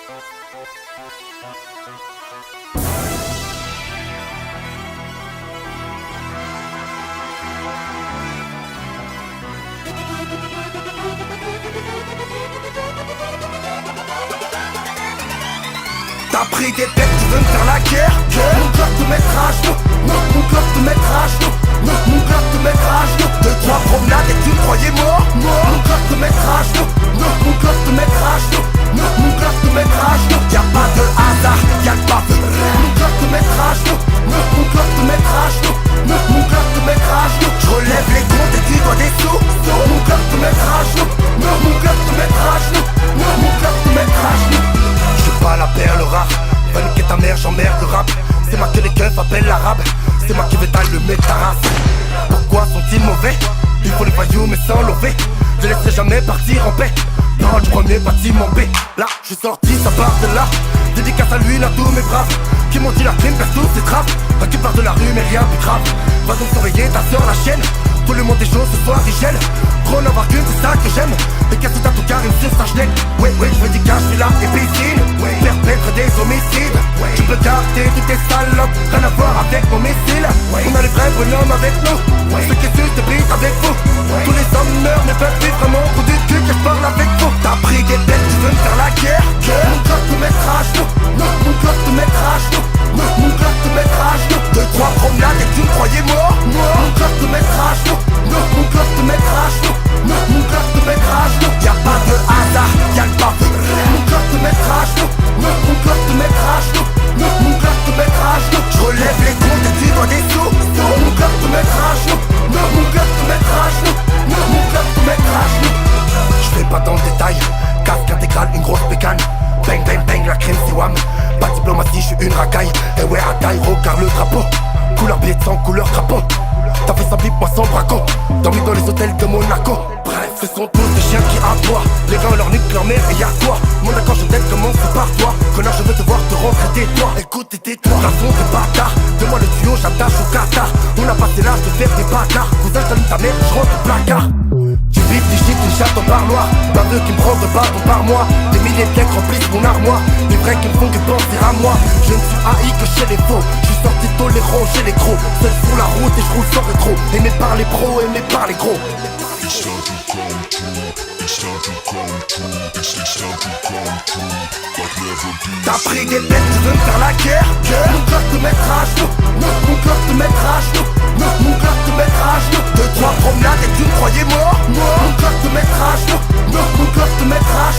T'as pris des bêtes, tu veux me faire la guerre? Mon clock te mettra à genoux. Mon clock te mettra à genoux. Mon clock te mettra à genoux. Deux, trois promenades et tu me croyais mort. Mon clock te mettra à genoux. Mon clock te mettra à genoux. Mon clock te mettra à genoux. Y'a pas de hasard, y'a le baveux. Mon clock te mettra à genoux. Mon clock te mettra à genoux. Mon clock te mettra à genoux. Je relève les comptes et tu dois des sous. Mon clock te mettra à genoux. Mon clock te mettra à genoux. Mon clock te mettra à genoux. J'suis pas la perle rare. Va niquer ta mère, j'emmerde le rap. C'est moi que les keufs appellent l'arabe. C'est moi qui vais t'allumer ta race. Pourquoi sont-ils mauvais? Il faut les voyous mais sans lever. Je laisserai jamais partir en paix. Parole du premier bâtiment B. Là, j'suis sorti, ça part de là. Dédicace à lui, là, tous mes braves qui m'ont dit la crime, place tous ces trappes. Pas que part de la rue mais rien plus grave. Va donc surveiller ta soeur, la chienne. Tout le monde est chaud ce soir, il gèle. Trop n'avoir qu'une, c'est ça que j'aime. Et qu'est-ce que t'as tout carré sur sa schneck? Ouais, je veux dire cash, j'suis là et piscine. Perpètre des homicides. Tu peux capter toutes tes salopes. Rien à voir avec mon missile. On a les vrais bonhommes avec nous. Ceux qui sucent des briques avec vous. Tous les hommes meurent mais peuvent vivre vraiment pour du cul que je parle avec vous. T'as pris des bêtes, tu veux me faire la guerre? Mon clock te mettra à genoux. Mon clock te mettra à genoux. Mon clock te mettra à genoux. Deux, trois promenades et tu me croyais mort. Mon clock te mettra à genoux. Mon clock te mettra à genoux. Mon clock te mettra à genoux. Y'a pas de hasard, y'a le baveux. Mon clock te mettra à genoux. Mon clock te mettra à genoux. Mon clock te mettra à genoux. Je relève les comptes et tu dois des sous. Mon clock te mettra à genoux. Mon clock te mettra à genoux. Mon clock te mettra à genoux. J'fais pas dans le détail. Casque intégral, une grosse bécane. Bang bang bang, la crème c'est wham. Pas de diplomatie, j'suis une racaille. Et ouais à taille, regarde le drapeau. Couleur billet de sang, couleur crapaud. T'as fait sans bip, moi sans braco. Dormi dans les hôtels de Monaco. Bref, ce sont tous des chiens qui aboient. Les gars leur nique leur mère et y'a toi. Mon accord je t'aide, commence par toi. Connard je veux te voir te rentrer, tais-toi. Écoute et tais-toi, garçon t'es bâtard. Donne-moi le tuyau, j'attache au Qatar. On a passé l'âge de faire des bâtards. Cousin j'allume ta mère, je rentre au placard. Tu vis des shit, une chatte en parloir. Pas deux qui me prennent de bâton par mois. Des milliers de mecs remplissent mon armoire. Des vrais qui me font que penser à moi. Je ne suis haï que chez les faux. J'suis sorti tolérant chez les gros. Seul sur la route et j'roule sans rétro. Aimé par les pros, aimé par les gros. It's time to come true. It's time to come true. It's time to come true. Like never before. T'as pris des bêtes, tu veux me faire la guerre? Mon clock te mettra à genoux. Mon clock te mettra à genoux. Mon clock te mettra à genoux. Deux, trois promenades et tu me croyais mort. Mon clock te mettra à genoux. Mon clock te mettra à